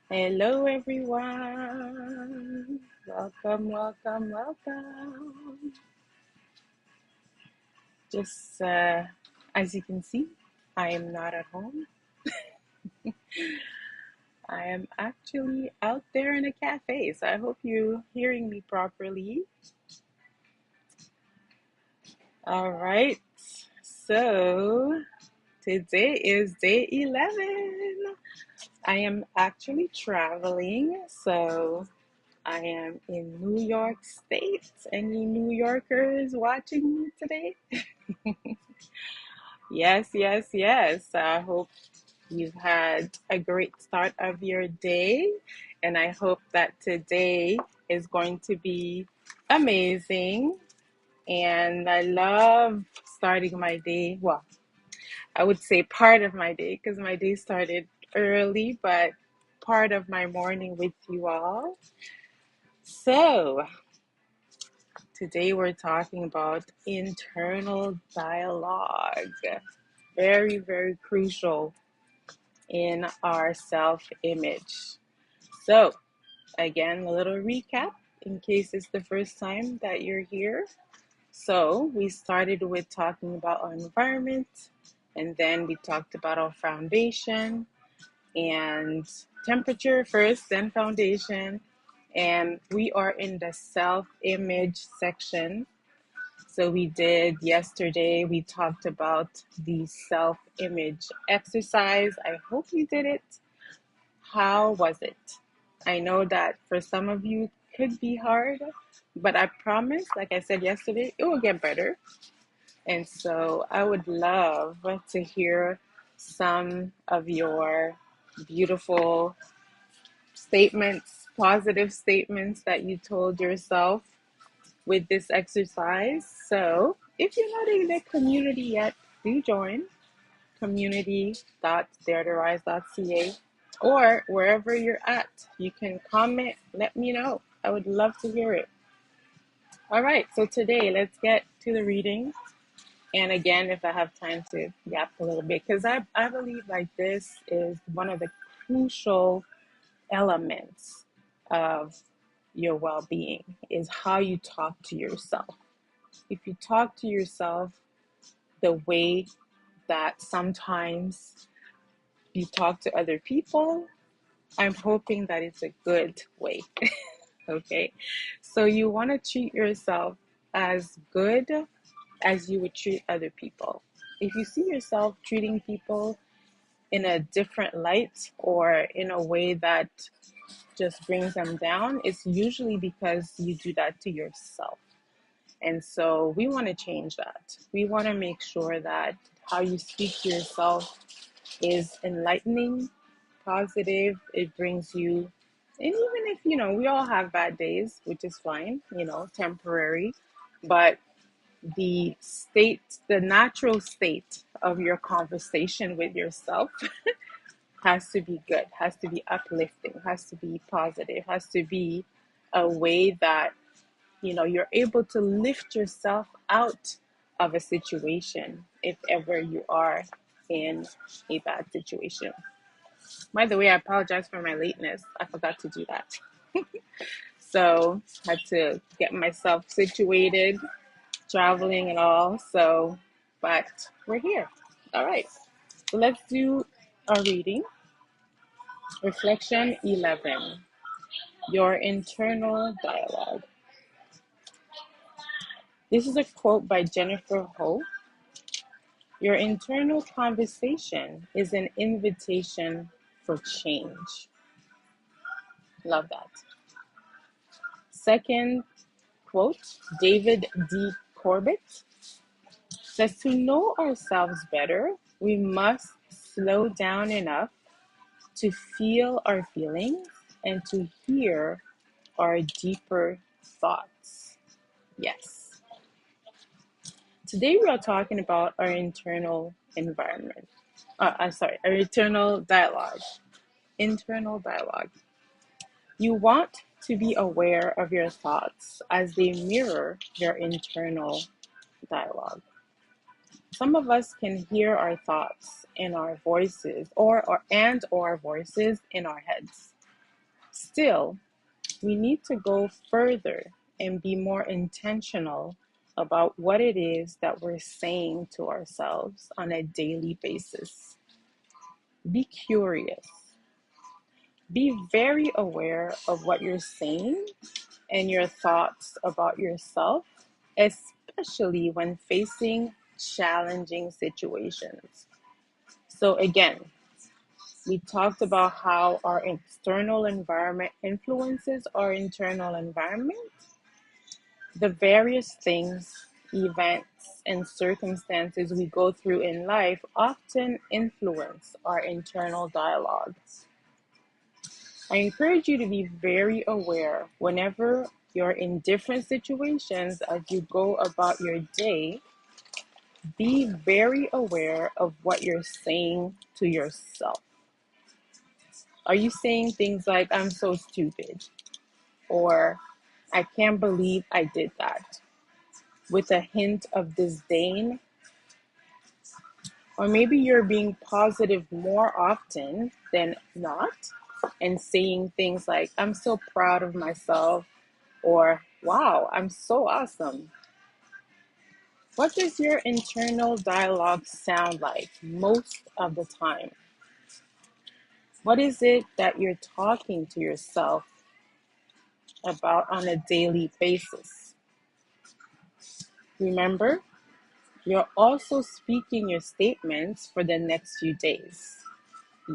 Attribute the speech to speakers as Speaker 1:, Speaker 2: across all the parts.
Speaker 1: Hello, everyone. Welcome, welcome, welcome. Just as you can see, I am not at home. I am actually out there in a cafe, so I hope you're hearing me properly. All right. So today is day 11. I am actually traveling, so I am in New York State. Any New Yorkers watching me today? Yes, yes, yes. I hope you've had a great start of your day, and I hope that today is going to be amazing. And I love starting my day. Well, I would say part of my day because my day started early, but part of my morning with you all. So, today we're talking about internal dialogue. Very, very crucial in our self image. So, again, a little recap in case it's the first time that you're here. So, we started with talking about our environment, and then we talked about our foundation and temperature first, then foundation. And we are in the self image section. So we did yesterday, we talked about the self image exercise. I hope you did it. How was it? I know that for some of you it could be hard, but I promise, like I said yesterday, it will get better. And so I would love to hear some of your beautiful statements, positive statements that you told yourself with this exercise. So if you're not in the community yet, do join community.dareToRise.ca or wherever you're at. You can comment, let me know. I would love to hear it. All right, so today let's get to the reading. And again, if I have time to yap a little bit, because I believe like this is one of the crucial elements of your well-being is how you talk to yourself. If you talk to yourself the way that sometimes you talk to other people, I'm hoping that it's a good way. Okay, so you want to treat yourself as good as you would treat other people. If you see yourself treating people in a different light or in a way that just brings them down, it's usually because you do that to yourself. And so we want to change that. We want to make sure that how you speak to yourself is enlightening, positive. It brings you, and even if, we all have bad days, which is fine, temporary, but the natural state of your conversation with yourself has to be good, has to be uplifting, has to be positive, has to be a way that you're able to lift yourself out of a situation if ever you are in a bad situation. By the way, I apologize for my lateness. I forgot to do that. So I had to get myself situated, traveling and all. So, but we're here. All right. So let's do our reading. Reflection 11. Your internal dialogue. This is a quote by Jennifer Ho. Your internal conversation is an invitation for change. Love that. Second quote, David D. Corbett says, to know ourselves better, we must slow down enough to feel our feelings and to hear our deeper thoughts. Yes. Today we are talking about our internal environment. Our internal dialogue. Internal dialogue. You want to be aware of your thoughts as they mirror your internal dialogue. Some of us can hear our thoughts in our voices or voices in our heads. Still, we need to go further and be more intentional about what it is that we're saying to ourselves on a daily basis. Be curious. Be very aware of what you're saying and your thoughts about yourself, especially when facing challenging situations. So, again, we talked about how our external environment influences our internal environment. The various things, events, and circumstances we go through in life often influence our internal dialogue. I encourage you to be very aware whenever you're in different situations as you go about your day. Be very aware of what you're saying to yourself. Are you saying things like, I'm so stupid? Or, I can't believe I did that, with a hint of disdain? Or maybe you're being positive more often than not and saying things like, I'm so proud of myself, or wow, I'm so awesome. What does your internal dialogue sound like most of the time? What is it that you're talking to yourself about on a daily basis? Remember, you're also speaking your statements for the next few days.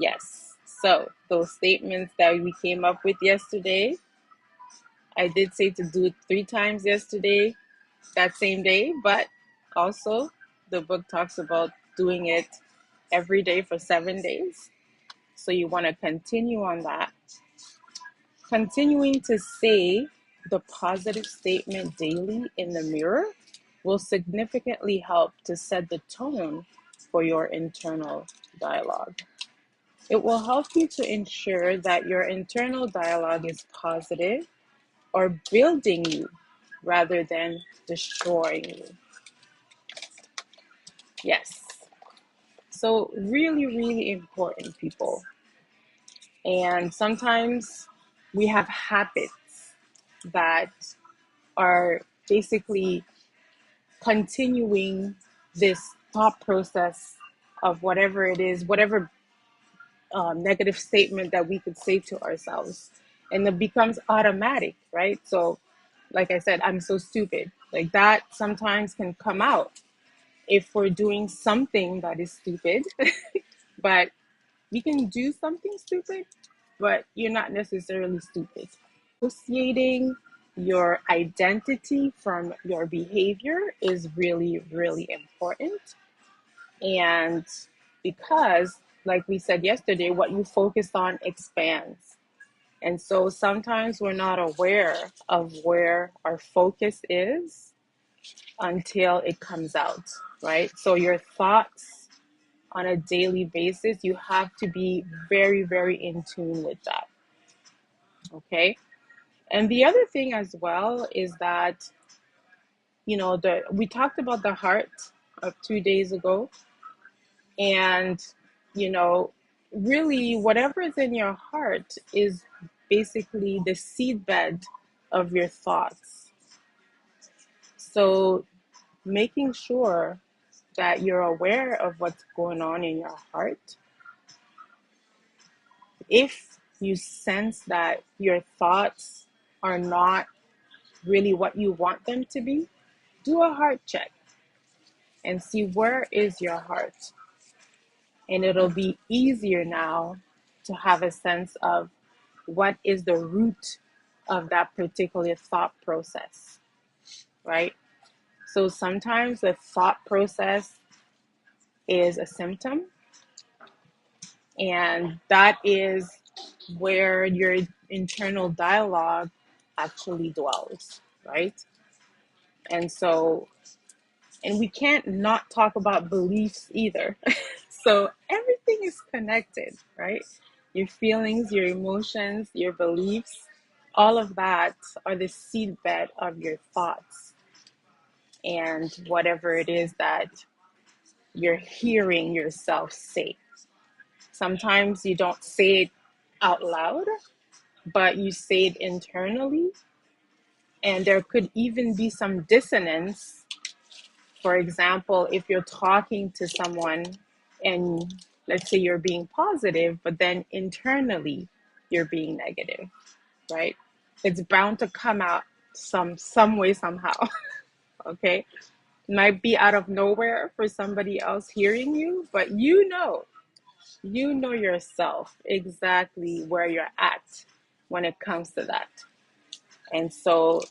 Speaker 1: Yes. So, those statements that we came up with yesterday, I did say to do it 3 times yesterday, that same day, but also the book talks about doing it every day for 7 days. So you want to continue on that. Continuing to say the positive statement daily in the mirror will significantly help to set the tone for your internal dialogue. It will help you to ensure that your internal dialogue is positive or building you rather than destroying you. Yes. So, really, really important, people. And sometimes we have habits that are basically continuing this thought process of whatever it is, whatever negative statement that we could say to ourselves. And it becomes automatic, right? So, like I said, I'm so stupid. Like that sometimes can come out if we're doing something that is stupid, but you can do something stupid, but you're not necessarily stupid. Associating your identity from your behavior is really, really important. And because, like we said yesterday, what you focus on expands. And so sometimes we're not aware of where our focus is until it comes out, right? So your thoughts on a daily basis, you have to be very, very in tune with that. Okay. And the other thing as well is that, we talked about the heart of 2 days ago. And, you know, really whatever is in your heart is basically the seedbed of your thoughts. So making sure that you're aware of what's going on in your heart. If you sense that your thoughts are not really what you want them to be, do a heart check and see where is your heart. And it'll be easier now to have a sense of what is the root of that particular thought process, right? So sometimes the thought process is a symptom, and that is where your internal dialogue actually dwells, right? And so, and we can't not talk about beliefs either. So everything is connected, right? Your feelings, your emotions, your beliefs, all of that are the seedbed of your thoughts and whatever it is that you're hearing yourself say. Sometimes you don't say it out loud, but you say it internally. And there could even be some dissonance. For example, if you're talking to someone and let's say you're being positive, but then internally you're being negative, right? It's bound to come out some way, somehow. Okay. It might be out of nowhere for somebody else hearing you, but you know yourself exactly where you're at when it comes to that. And so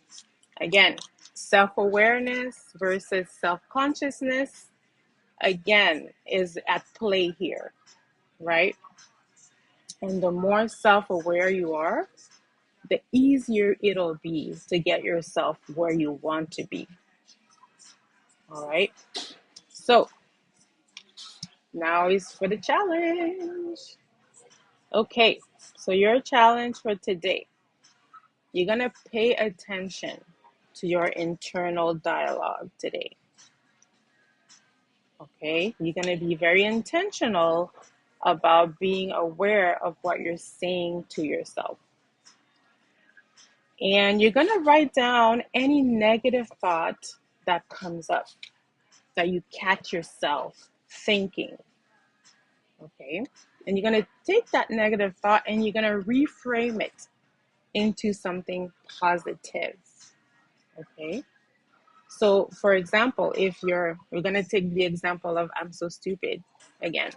Speaker 1: again, self-awareness versus self-consciousness again is at play here, right? And the more self-aware you are, the easier it'll be to get yourself where you want to be. All right. So now is for the challenge. Okay. So your challenge for today, you're going to pay attention to your internal dialogue today. Okay. You're going to be very intentional about being aware of what you're saying to yourself. And you're going to write down any negative thought that comes up that you catch yourself thinking. Okay. And you're going to take that negative thought and you're going to reframe it into something positive. Okay. So, for example, if we're going to take the example of I'm so stupid again.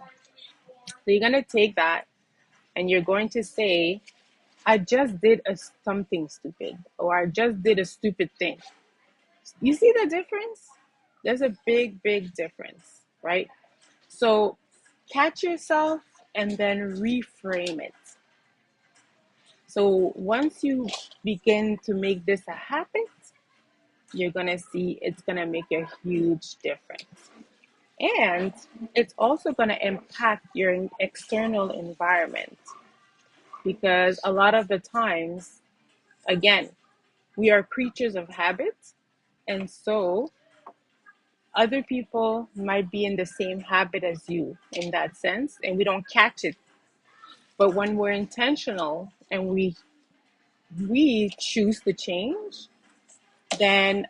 Speaker 1: So, you're going to take that and you're going to say, I just did something stupid, or I just did a stupid thing. You see the difference? There's a big, big difference, right? So catch yourself and then reframe it. So once you begin to make this a habit, you're going to see it's going to make a huge difference. And it's also going to impact your external environment because a lot of the times, again, we are creatures of habit. And so other people might be in the same habit as you in that sense, and we don't catch it. But when we're intentional and we choose to change, then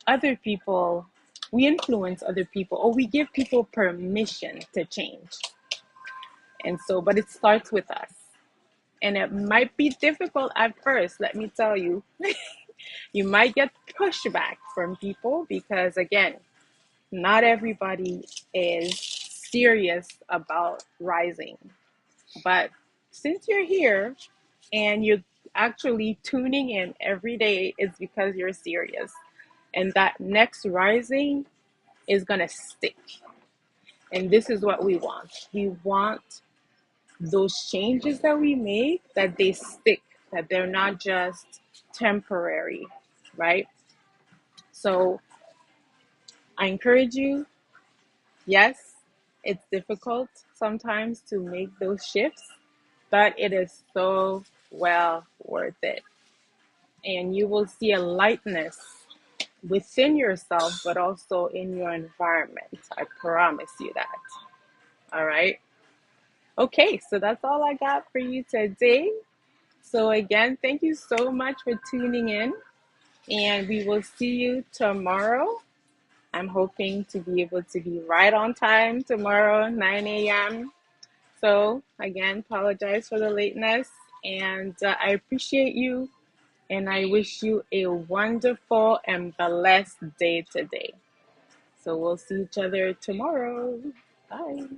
Speaker 1: other people, we influence other people, or we give people permission to change. And so, but it starts with us. And it might be difficult at first, let me tell you. You might get pushback from people because, again, not everybody is serious about rising. But since you're here and you're actually tuning in every day, it's because you're serious. And that next rising is going to stick. And this is what we want. We want those changes that we make, that they stick, that they're not just temporary, right? So I encourage you. Yes, it's difficult sometimes to make those shifts, but it is so well worth it. And you will see a lightness within yourself, but also in your environment. I promise you that. All right. Okay, so that's all I got for you today. So, again, thank you so much for tuning in, and we will see you tomorrow. I'm hoping to be able to be right on time tomorrow, 9 a.m. So, again, apologize for the lateness, and I appreciate you, and I wish you a wonderful and blessed day today. So, we'll see each other tomorrow. Bye.